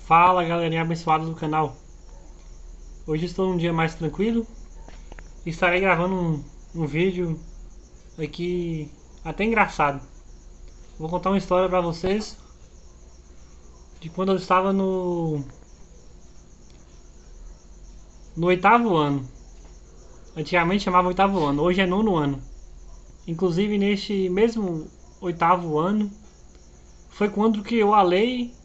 Fala galerinha abençoada do canal. Hoje estou num dia mais tranquilo e estarei gravando um vídeo aqui até engraçado. Vou contar uma história pra vocês de quando eu estava no oitavo ano. Antigamente chamava oitavo ano, hoje é nono ano. Inclusive neste mesmo oitavo ano foi quando criou a lei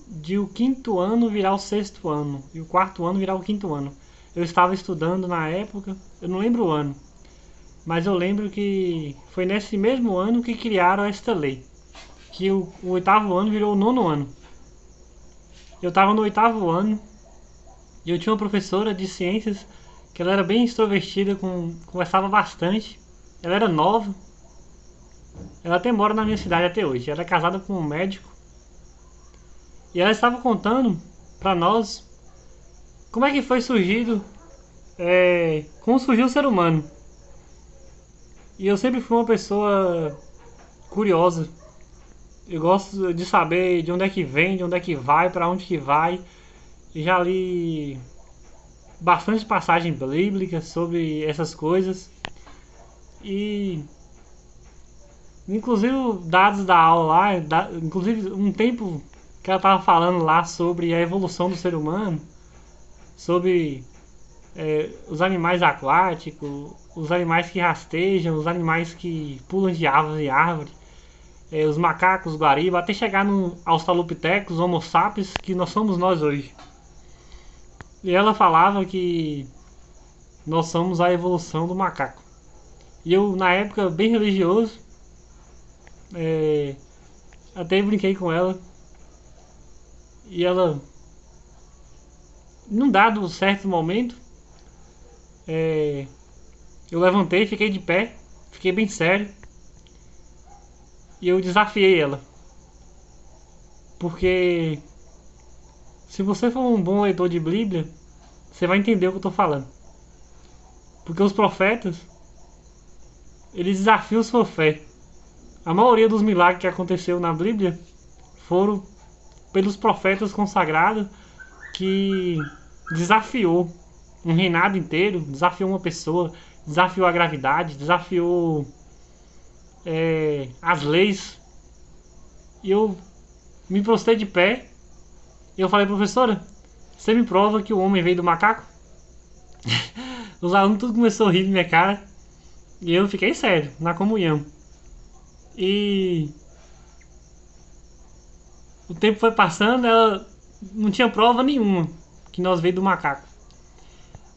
de o quinto ano virar o sexto ano e o quarto ano virar o quinto ano. Eu estava estudando na época, eu não lembro o ano, mas eu lembro que foi nesse mesmo ano que criaram esta lei, que o oitavo ano virou o nono ano. Eu estava no oitavo ano e eu tinha uma professora de ciências que ela era bem extrovertida, conversava bastante, ela era nova, ela até mora na minha cidade até hoje, ela é casada com um médico e ela estava contando para nós como é que foi surgido, como surgiu o ser humano. E eu sempre fui uma pessoa curiosa. Eu gosto de saber de onde é que vem, de onde é que vai, para onde que vai. E já li bastante passagens bíblicas sobre essas coisas. E inclusive dados da aula lá, inclusive um tempo que ela estava falando lá sobre a evolução do ser humano, sobre os animais aquáticos, os animais que rastejam, os animais que pulam de árvore em árvore, os macacos, guariba, até chegar no Australopithecus, Homo sapiens, que nós somos nós hoje. E ela falava que nós somos a evolução do macaco. E eu, na época, bem religioso, é, até brinquei com ela. E ela, num dado certo momento, eu levantei, fiquei de pé, fiquei bem sério. E eu desafiei ela. Porque se você for um bom leitor de Bíblia, você vai entender o que eu estou falando. Porque os profetas, eles desafiam sua fé. A maioria dos milagres que aconteceu na Bíblia foram pelos profetas consagrados que desafiou um reinado inteiro, desafiou uma pessoa, desafiou a gravidade, desafiou as leis. E eu me prostei de pé e eu falei, professora, você me prova que o homem veio do macaco? Os alunos tudo começou a rir na minha cara e eu fiquei sério, na comunhão. E o tempo foi passando, ela não tinha prova nenhuma que nós veio do macaco.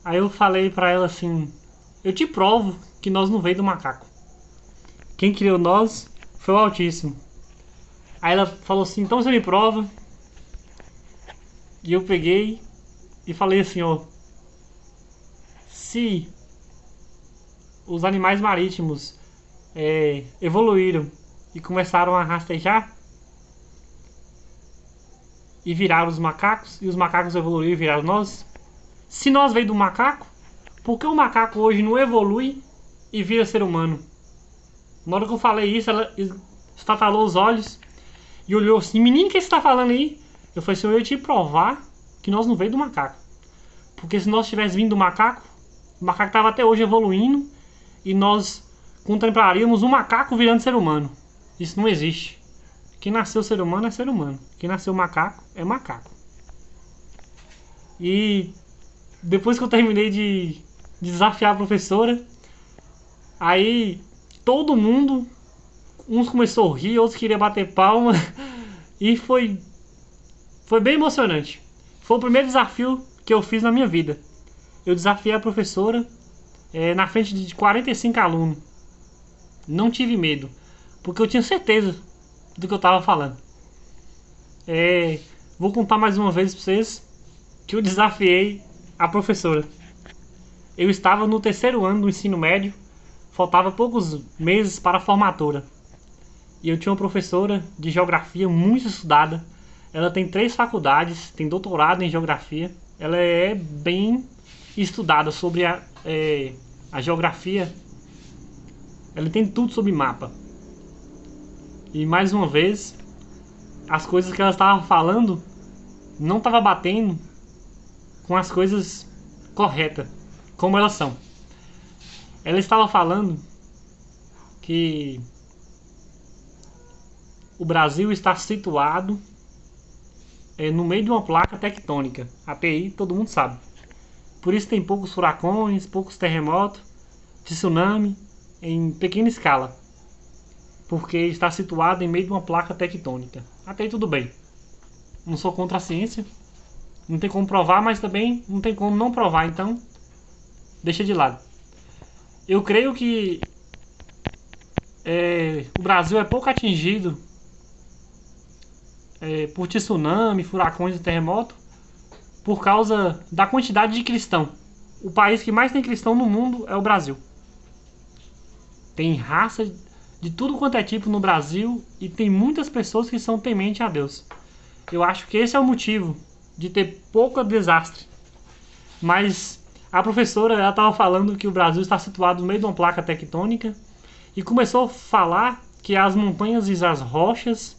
Aí eu falei pra ela assim, eu te provo que nós não veio do macaco. Quem criou nós foi o Altíssimo. Aí ela falou assim, então você me prova. E eu peguei e falei assim, ó, se os animais marítimos evoluíram e começaram a rastejar e viraram os macacos, e os macacos evoluíram e viraram nós, se nós veio do macaco, por que o macaco hoje não evolui e vira ser humano? Na hora que eu falei isso, ela estatalou os olhos e olhou assim, menino, o que você está falando aí? Eu falei assim, eu ia te provar que nós não veio do macaco. Porque se nós tivesse vindo do macaco, o macaco estava até hoje evoluindo e nós contemplaríamos um macaco virando ser humano. Isso não existe. Quem nasceu ser humano é ser humano. Quem nasceu macaco é macaco. E depois que eu terminei de desafiar a professora, aí todo mundo, uns começou a rir, outros queriam bater palma e foi bem emocionante. Foi o primeiro desafio que eu fiz na minha vida. Eu desafiei a professora na frente de 45 alunos. Não tive medo, porque eu tinha certeza do que eu estava falando. Vou contar mais uma vez para vocês que eu desafiei a professora. Eu estava no terceiro ano do ensino médio, faltava poucos meses para a formatura. E eu tinha uma professora de geografia muito estudada. Ela tem 3 faculdades, tem doutorado em geografia. Ela é bem estudada sobre a geografia. Ela tem tudo sobre mapa. E mais uma vez, as coisas que ela estava falando não estava batendo com as coisas corretas, como elas são. Ela estava falando que o Brasil está situado no meio de uma placa tectônica. Até aí todo mundo sabe. Por isso tem poucos furacões, poucos terremotos, tsunami em pequena escala. Porque está situado em meio de uma placa tectônica. Até aí tudo bem. Não sou contra a ciência. Não tem como provar, mas também não tem como não provar. Então, deixa de lado. Eu creio que o Brasil é pouco atingido por tsunami, furacões e terremotos por causa da quantidade de cristão. O país que mais tem cristão no mundo é o Brasil. Tem raça de tudo quanto é tipo no Brasil e tem muitas pessoas que são tementes a Deus. Eu acho que esse é o motivo de ter pouco desastre. Mas a professora estava falando que o Brasil está situado no meio de uma placa tectônica e começou a falar que as montanhas e as rochas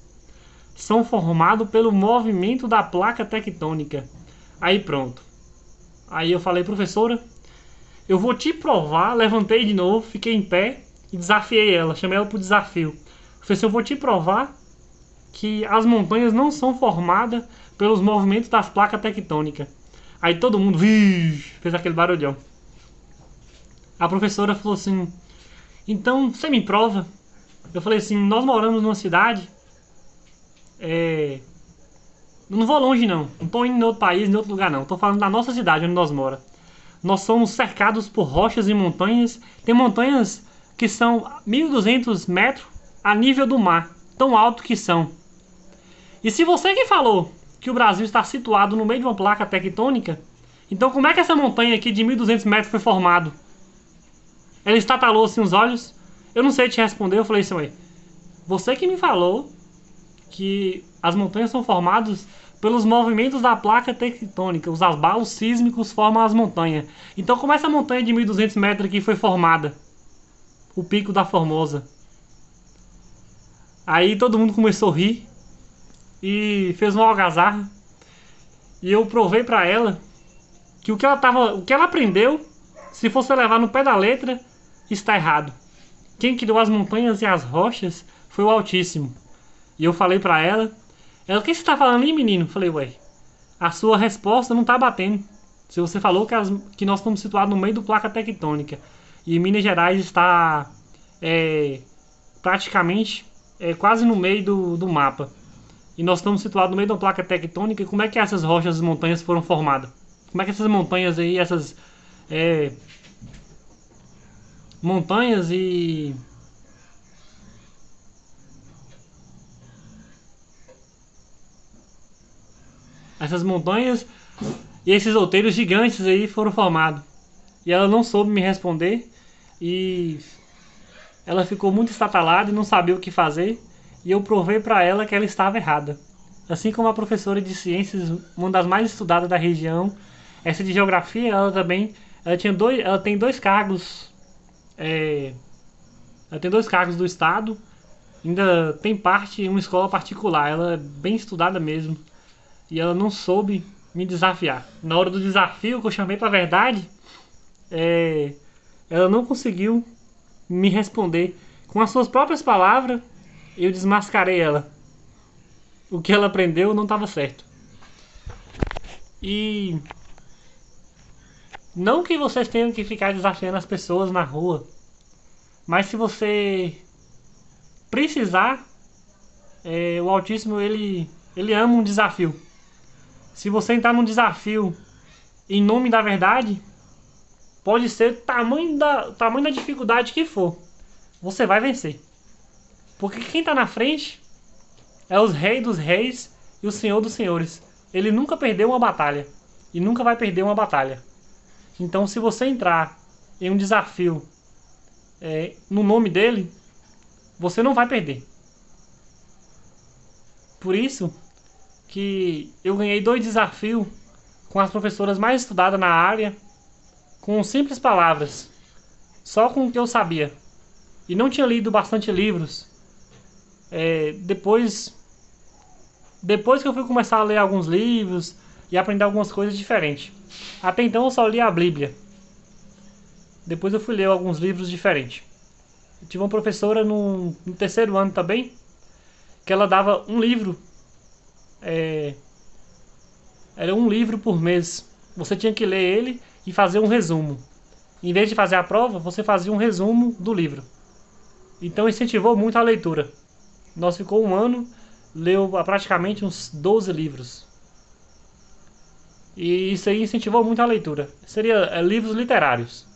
são formados pelo movimento da placa tectônica. Aí pronto. Aí eu falei, professora, eu vou te provar. Levantei de novo, fiquei em pé e desafiei ela, chamei ela para o desafio. Professor, eu vou te provar que as montanhas não são formadas pelos movimentos das placas tectônicas. Aí todo mundo fez aquele barulhão. A professora falou assim, então você me prova? Eu falei assim, nós moramos numa cidade, não vou longe não tô indo em outro país, em outro lugar não, tô falando da nossa cidade onde nós moramos. Nós somos cercados por rochas e montanhas. Tem montanhas que são 1.200 metros a nível do mar, tão alto que são. E se você que falou que o Brasil está situado no meio de uma placa tectônica, então como é que essa montanha aqui de 1.200 metros foi formada? Ela estatalou assim os olhos. Eu não sei te responder. Eu falei assim, ué, você que me falou que as montanhas são formadas pelos movimentos da placa tectônica. Os abalos sísmicos formam as montanhas. Então como essa montanha de 1.200 metros aqui foi formada? O Pico da Formosa. Aí todo mundo começou a rir e fez uma algazarra. E eu provei pra ela que o que ela aprendeu, se fosse levar no pé da letra, está errado. Quem criou as montanhas e as rochas foi o Altíssimo. E eu falei pra ela, o que você tá falando aí, menino? Eu falei, ué, a sua resposta não tá batendo. Se você falou que nós estamos situados no meio do placa tectônica e Minas Gerais está praticamente quase no meio do mapa. E nós estamos situados no meio de uma placa tectônica. E como é que essas rochas e montanhas foram formadas? Como é que essas montanhas aí, essas montanhas e esses outeiros gigantes aí foram formados? E ela não soube me responder. E ela ficou muito estatalada e não sabia o que fazer. E eu provei para ela que ela estava errada. Assim como a professora de ciências, uma das mais estudadas da região, essa de geografia, ela tem dois cargos, ela tem dois cargos do estado, ainda tem parte em uma escola particular. Ela é bem estudada mesmo. E ela não soube me desafiar. Na hora do desafio que eu chamei para a verdade, ela não conseguiu me responder. Com as suas próprias palavras, eu desmascarei ela. O que ela aprendeu não estava certo. E não que vocês tenham que ficar desafiando as pessoas na rua, mas se você precisar, o Altíssimo ele ama um desafio. Se você entrar num desafio em nome da verdade, pode ser tamanho da dificuldade que for, você vai vencer. Porque quem está na frente é os reis dos reis e o senhor dos senhores. Ele nunca perdeu uma batalha e nunca vai perder uma batalha. Então, se você entrar em um desafio no nome dele, você não vai perder. Por isso que eu ganhei 2 desafios com as professoras mais estudadas na área, com simples palavras, só com o que eu sabia. E não tinha lido bastante livros. Depois Depois que eu fui começar a ler alguns livros e aprender algumas coisas diferentes. Até então eu só lia a Bíblia. Depois eu fui ler alguns livros diferentes. Eu tive uma professora no terceiro ano também, que ela dava um livro. Era um livro por mês. Você tinha que ler ele e fazer um resumo. Em vez de fazer a prova, você fazia um resumo do livro. Então incentivou muito a leitura. Nós ficou um ano, leu praticamente uns 12 livros. E isso aí incentivou muito a leitura. Seria livros literários,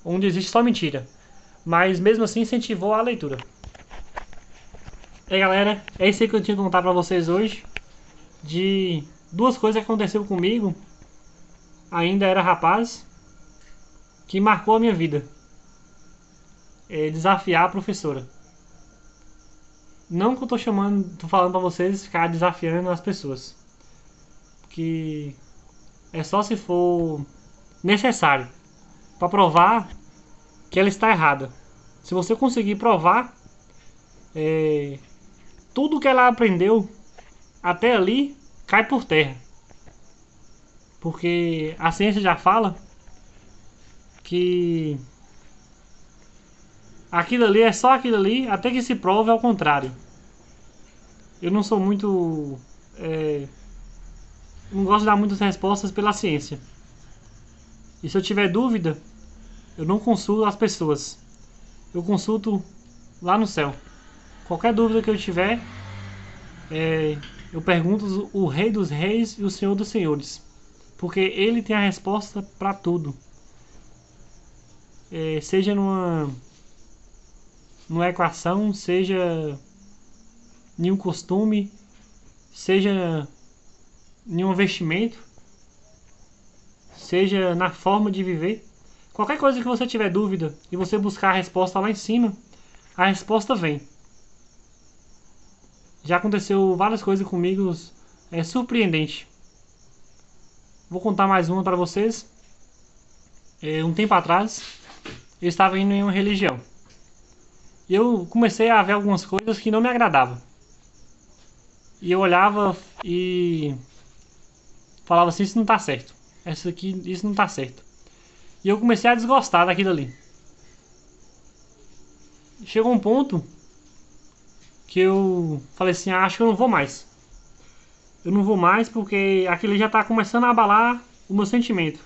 onde existe só mentira. Mas mesmo assim incentivou a leitura. E aí, galera, é isso aí que eu tinha que contar pra vocês hoje. De duas coisas que aconteceram comigo. Ainda era rapaz. Que marcou a minha vida. Desafiar a professora. Não que eu tô falando pra vocês ficar desafiando as pessoas. Que é só se for necessário para provar que ela está errada. Se você conseguir provar tudo que ela aprendeu até ali cai por terra. Porque a ciência já fala que aquilo ali é só aquilo ali até que se prove ao contrário. Eu não sou muito. Não gosto de dar muitas respostas pela ciência. E se eu tiver dúvida, eu não consulto as pessoas. Eu consulto lá no céu. Qualquer dúvida que eu tiver, eu pergunto o Rei dos Reis e o Senhor dos Senhores. Porque ele tem a resposta para tudo. Seja numa equação, seja em um costume, seja em um vestimento, seja na forma de viver. Qualquer coisa que você tiver dúvida e você buscar a resposta lá em cima, a resposta vem. Já aconteceu várias coisas comigo, é surpreendente. Vou contar mais uma para vocês. Um tempo atrás, eu estava indo em uma religião. E eu comecei a ver algumas coisas que não me agradavam. E eu olhava e falava assim, isso não tá certo. Isso não tá certo. E eu comecei a desgostar daquilo ali. Chegou um ponto que eu falei assim, acho que eu não vou mais. Eu não vou mais porque aquilo já tá começando a abalar o meu sentimento.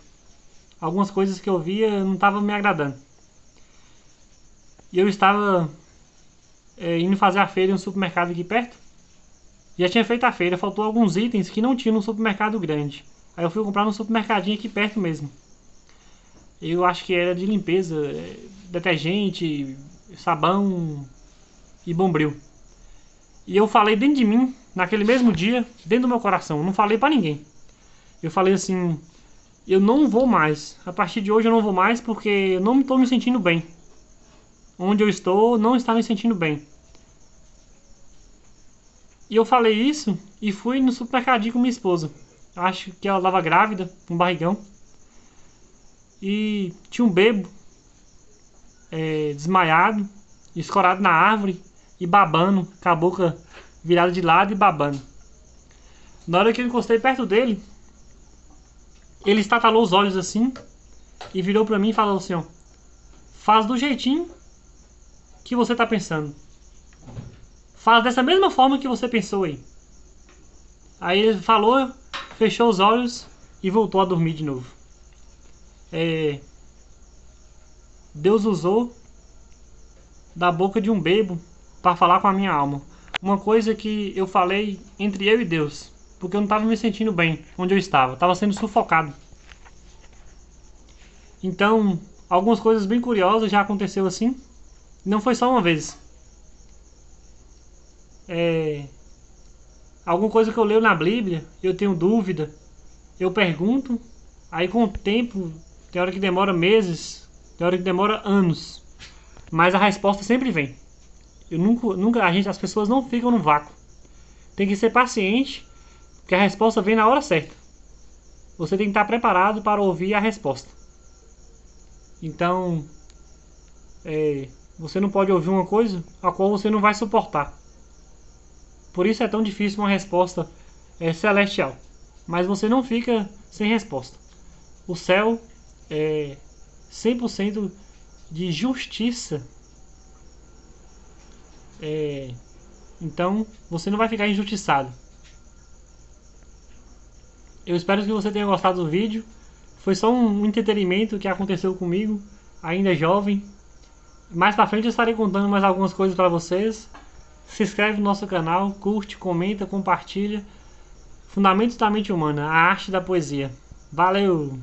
Algumas coisas que eu via não estavam me agradando. E eu estava indo fazer a feira em um supermercado aqui perto. Já tinha feito a feira, faltou alguns itens que não tinha num supermercado grande. Aí eu fui comprar num supermercadinho aqui perto mesmo. Eu acho que era de limpeza, detergente, sabão e bombril. E eu falei dentro de mim, naquele mesmo dia, dentro do meu coração, eu não falei pra ninguém. Eu falei assim, eu não vou mais. A partir de hoje eu não vou mais porque eu não estou me sentindo bem. Onde eu estou, não está me sentindo bem. E eu falei isso e fui no supermercadinho com minha esposa. Acho que ela estava grávida, com um barrigão. E tinha um bebo desmaiado, escorado na árvore e babando, com a boca virada de lado e babando. Na hora que eu encostei perto dele, ele estatalou os olhos assim e virou pra mim e falou assim, ó, faz do jeitinho que você tá pensando. Faz dessa mesma forma que você pensou aí. Aí ele falou, fechou os olhos e voltou a dormir de novo. Deus usou da boca de um bebo para falar com a minha alma. Uma coisa que eu falei entre eu e Deus, porque eu não estava me sentindo bem onde eu estava, estava sendo sufocado. Então, algumas coisas bem curiosas já aconteceu assim. Não foi só uma vez. Alguma coisa que eu leio na Bíblia, eu tenho dúvida, eu pergunto, aí com o tempo, tem hora que demora meses, tem hora que demora anos, mas a resposta sempre vem. Eu nunca as pessoas não ficam no vácuo. Tem que ser paciente, porque a resposta vem na hora certa. Você tem que estar preparado para ouvir a resposta. Então, você não pode ouvir uma coisa a qual você não vai suportar. Por isso é tão difícil uma resposta celestial. Mas você não fica sem resposta. O céu é 100% de justiça. Então você não vai ficar injustiçado. Eu espero que você tenha gostado do vídeo. Foi só um entretenimento que aconteceu comigo, ainda jovem. Mais pra frente eu estarei contando mais algumas coisas pra vocês. Se inscreve no nosso canal, curte, comenta, compartilha. Fundamentos da Mente Humana, a arte da poesia. Valeu!